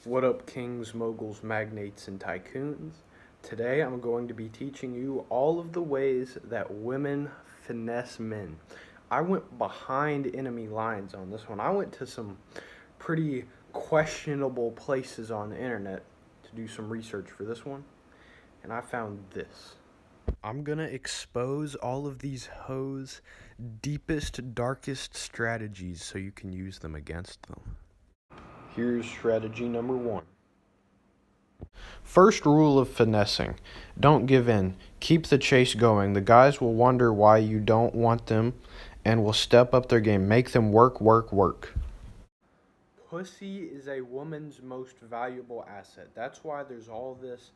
What up, kings, moguls, magnates, and tycoons? Today I'm going to be teaching you all of the ways that women finesse men. I went behind enemy lines on this one. I went to some pretty questionable places on the internet to do some research for this one, and I found this. I'm gonna expose all of these hoes' deepest, darkest strategies so you can use them against them. Here's strategy number one. First rule of finessing: don't give in. Keep the chase going. The guys will wonder why you don't want them and will step up their game. Make them work, work, work. Pussy is a woman's most valuable asset. That's why there's all this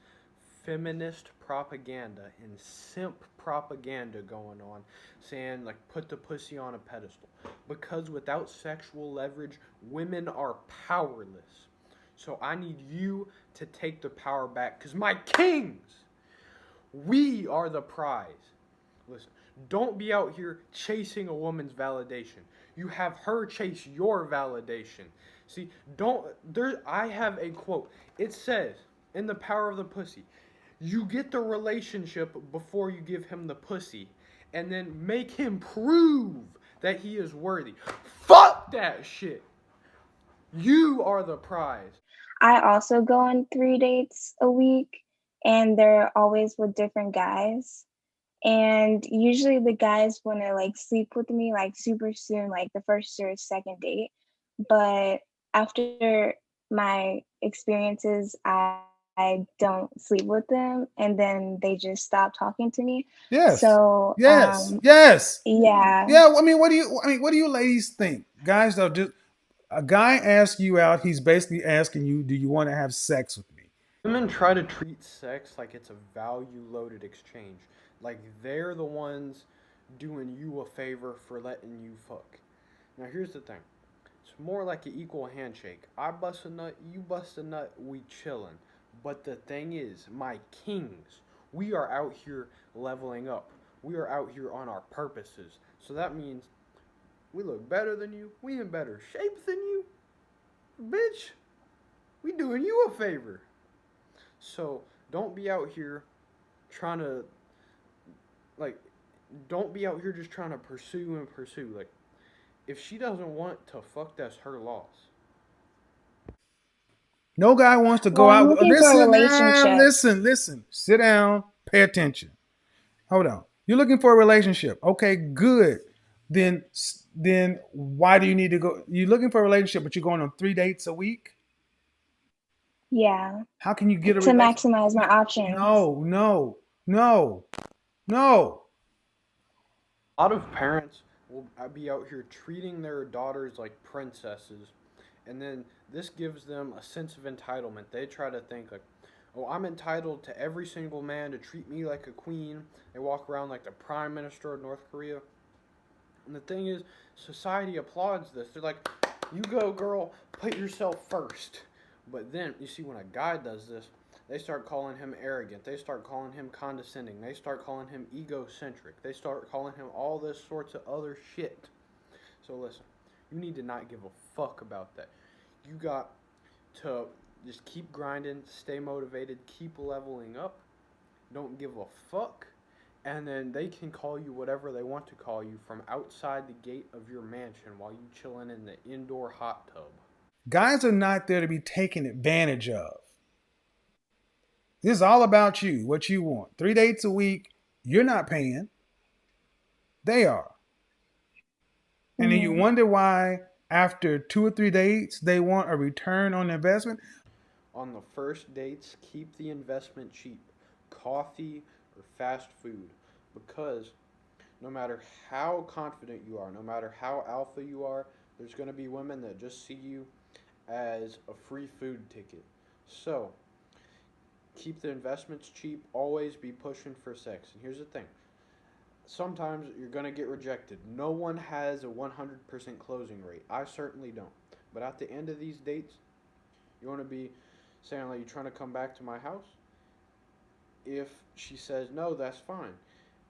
feminist propaganda and simp propaganda going on saying, like, put the pussy on a pedestal. Because without sexual leverage, women are powerless. So I need you to take the power back because my kings, we are the prize. Listen, don't be out here chasing a woman's validation. You have her chase your validation. See, I have a quote. It says in The Power of the Pussy, you get the relationship before you give him the pussy, and then make him prove that he is worthy. Fuck that shit. You are the prize. I also go on 3 dates a week, and they're always with different guys. And usually the guys wanna, like, sleep with me, like, super soon, like, the first or second date. But after my experiences, I don't sleep with them, and then they just stop talking to me. Yes. So, Yes. Yes. yeah. Yeah. What do you ladies think? Guys, though, just a guy asks you out, he's basically asking you, do you want to have sex with me? Women try to treat sex like it's a value loaded exchange. Like they're the ones doing you a favor for letting you fuck. Now, here's the thing, it's more like an equal handshake. I bust a nut, you bust a nut, we chillin'. But the thing is, my kings, we are out here leveling up. We are out here on our purposes. So that means we look better than you, we in better shape than you. Bitch, we doing you a favor. So don't be out here trying to, like, don't be out here just trying to pursue and pursue. Like, if she doesn't want to fuck, that's her loss. No guy wants to Well, go I'm out. looking for a Listen, relationship. listen. Sit down. Pay attention. Hold on. You're looking for a relationship. Okay, good. Then why do you need to go? You're looking for a relationship, but you're going on 3 dates a week. Yeah, How can you get a to relationship? maximize my options. No, no, no, no. A lot of parents will be out here treating their daughters like princesses, and then this gives them a sense of entitlement. They try to think like, oh, I'm entitled to every single man to treat me like a queen. They walk around like the prime minister of North Korea. And the thing is, society applauds this. They're like, you go, girl, put yourself first. But then, you see, when a guy does this, they start calling him arrogant. They start calling him condescending. They start calling him egocentric. They start calling him all this sorts of other shit. So listen, you need to not give a fuck about that. You got to just keep grinding, stay motivated, keep leveling up. Don't give a fuck, and then they can call you whatever they want to call you from outside the gate of your mansion while you chilling in the indoor hot tub. Guys are not there to be taken advantage of. This is all about you, what you want. 3 dates a week, you're not paying. They are. And then you Mhm. wonder why after 2 or 3 dates they want a return on investment. On the first dates, keep the investment cheap. Coffee or fast food. Because no matter how confident you are, no matter how alpha you are, there's going to be women that just see you as a free food ticket. So, keep the investments cheap, always be pushing for sex. And here's the thing, sometimes you're going to get rejected. No one has a 100% closing rate. I certainly don't. But at the end of these dates, you want to be saying, like, you trying to come back to my house? If she says no, that's fine.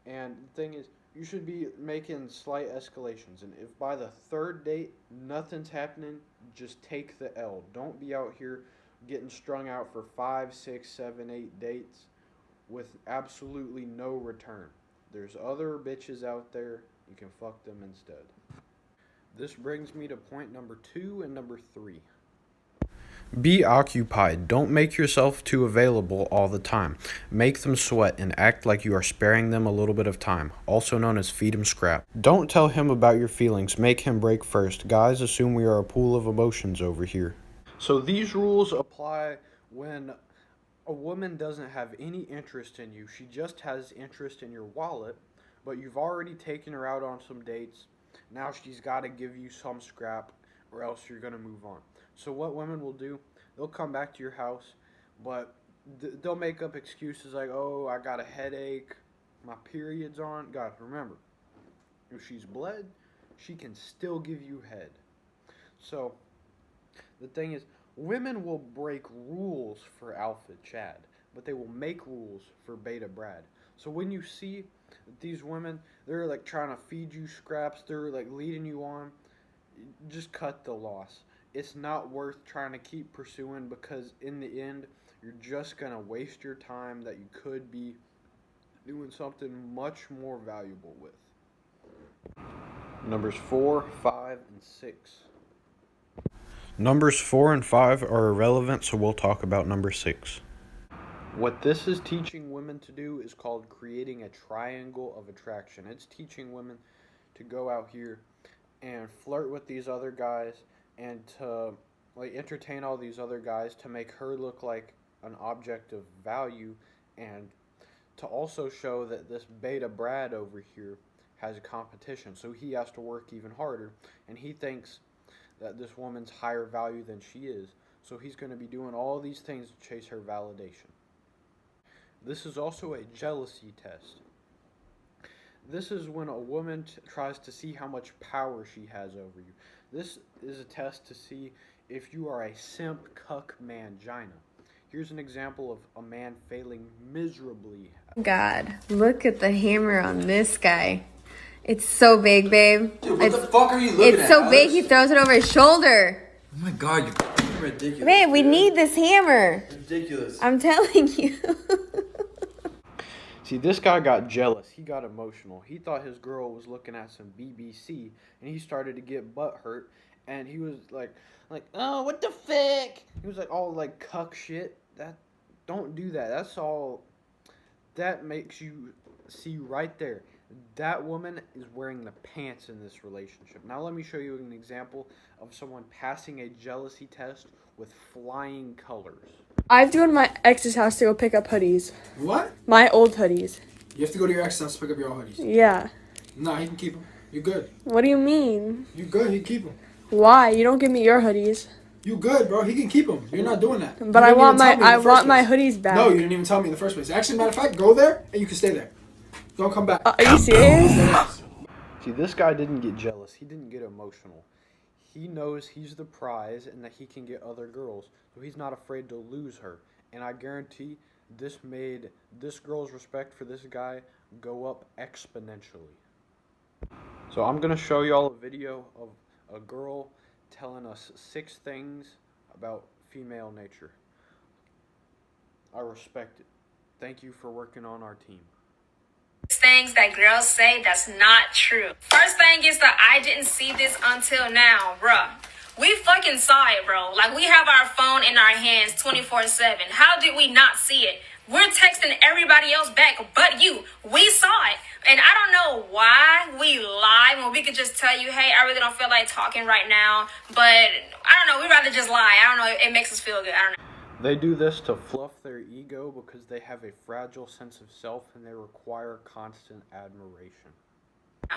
And the thing is, you should be making slight escalations. And if by the third date nothing's happening, just take the L. Don't be out here getting strung out for 5, 6, 7, 8 dates with absolutely no return. There's other bitches out there. You can fuck them instead. This brings me to point number 2 and number 3. Be occupied. Don't make yourself too available all the time. Make them sweat and act like you are sparing them a little bit of time, also known as feed him scrap. Don't tell him about your feelings. Make him break first. Guys assume we are a pool of emotions over here. So these rules apply when a woman doesn't have any interest in you. She just has interest in your wallet, but you've already taken her out on some dates. Now she's got to give you some scrap or else you're going to move on. So what women will do, they'll come back to your house, but they'll make up excuses like, oh, I got a headache, my period's on. Guys, remember, if she's bled, she can still give you head. So the thing is, women will break rules for Alpha Chad, but they will make rules for Beta Brad. So when you see these women, they're like trying to feed you scraps, they're like leading you on, just cut the loss. It's not worth trying to keep pursuing because in the end, you're just going to waste your time that you could be doing something much more valuable with. Numbers 4, 5, and 6. Numbers 4 and 5 are irrelevant, so we'll talk about number 6. What this is teaching women to do is called creating a triangle of attraction. It's teaching women to go out here and flirt with these other guys and to like entertain all these other guys to make her look like an object of value, and to also show that this Beta Brad over here has a competition, so he has to work even harder, and he thinks that this woman's higher value than she is, so he's going to be doing all these things to chase her validation. This is also a jealousy test. This is when a woman tries to see how much power she has over you. This is a test to see if you are a simp cuck mangina. Here's an example of a man failing miserably. God, look at the hammer on this guy. It's so big, babe. Dude, what the fuck are you looking at? It's so big, he throws it over his shoulder. Oh my god, you're fucking ridiculous. Babe, we need this hammer. Ridiculous. I'm telling you. See, this guy got jealous. He got emotional. He thought his girl was looking at some BBC, and he started to get butthurt, and he was like, oh, what the fuck? He was like all like cuck shit. Don't do that. That's all. That makes you see right there. That woman is wearing the pants in this relationship. Now let me show you an example of someone passing a jealousy test with flying colors. I've driven my ex's house to go pick up hoodies. What? My old hoodies. You have to go to your ex's house to pick up your old hoodies. Yeah. Nah, he can keep them. You're good. What do you mean? You good. He can keep them. Why? You don't give me your hoodies. You good, bro. He can keep them. You're not doing that. But I want my my hoodies back. No, you didn't even tell me in the first place. Actually, matter of fact, go there and you can stay there. Don't come back. Are you serious? See, this guy didn't get jealous. He didn't get emotional. He knows he's the prize and that he can get other girls, so he's not afraid to lose her. And I guarantee this made this girl's respect for this guy go up exponentially. So I'm going to show y'all a video of a girl telling us 6 things about female nature. I respect it. Thank you for working on our team. Things that girls say that's not true. First thing is that I didn't see this until now, bruh. We fucking saw it, bro. Like, we have our phone in our hands 24/7. How did we not see it? We're texting everybody else back but you. We saw it. And I don't know why we lie when we could just tell you, hey, I really don't feel like talking right now. But I don't know. We'd rather just lie. I don't know. It makes us feel good. I don't know. They do this to fluff their ego because they have a fragile sense of self and they require constant admiration.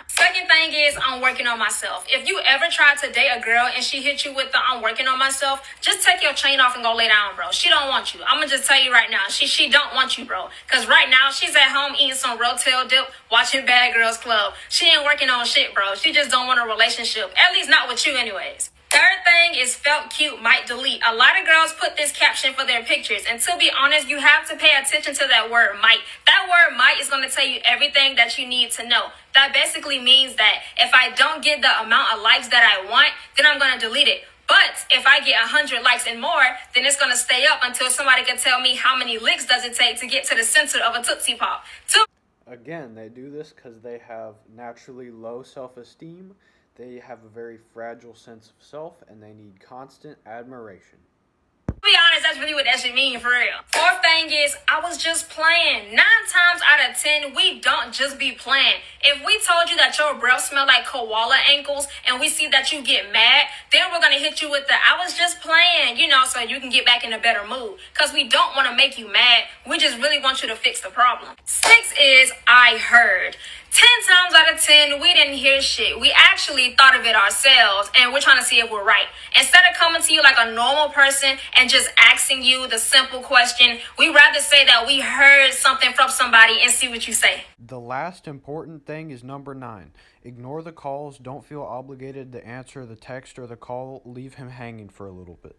Second thing is, I'm working on myself. If you ever try to date a girl and she hit you with the I'm working on myself, just take your chain off and go lay down, bro. She don't want you. I'm gonna just tell you right now. She don't want you, bro. Because right now, she's at home eating some Rotel dip, watching Bad Girls Club. She ain't working on shit, bro. She just don't want a relationship. At least not with you anyways. Third thing is felt cute, might delete. A lot of girls put this caption for their pictures. And to be honest, you have to pay attention to that word might. That word might is going to tell you everything that you need to know. That basically means that if I don't get the amount of likes that I want, then I'm going to delete it. But if I get 100 likes and more, then it's gonna stay up until somebody can tell me how many licks does it take to get to the center of a Tootsie Pop. Again, they do this because they have naturally low self-esteem, they have a very fragile sense of self, and they need constant admiration. To be honest, that's really what that shit mean for real. Fourth thing is, I was just playing. 9 times out of 10, we don't just be playing. If we told you that your breath smell like koala ankles and we see that you get mad, then we're gonna hit you with the I was just playing, so you can get back in a better mood. Cause we don't want to make you mad. We just really want you to fix the problem. 6 is I heard. 10 times out of 10, we didn't hear shit. We actually thought of it ourselves, and we're trying to see if we're right. Instead of coming to you like a normal person and just asking you the simple question, we rather say that we heard something from somebody and see what you say. The last important thing is number 9. Ignore the calls. Don't feel obligated to answer the text or the call. Leave him hanging for a little bit.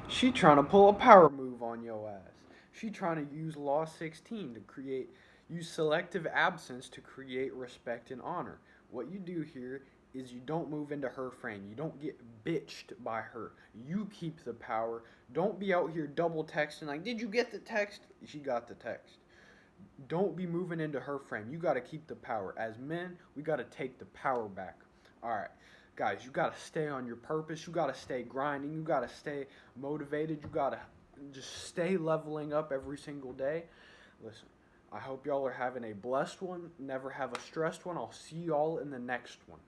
She trying to pull a power move on your ass. She trying to use Law 16 to use selective absence to create respect and honor. What you do here is you don't move into her frame. You don't get bitched by her. You keep the power. Don't be out here double texting like, did you get the text? She got the text. Don't be moving into her frame. You got to keep the power. As men, we got to take the power back. All right, guys, you got to stay on your purpose. You got to stay grinding. You got to stay motivated. You got to just stay leveling up every single day. Listen, I hope y'all are having a blessed one. Never have a stressed one. I'll see y'all in the next one.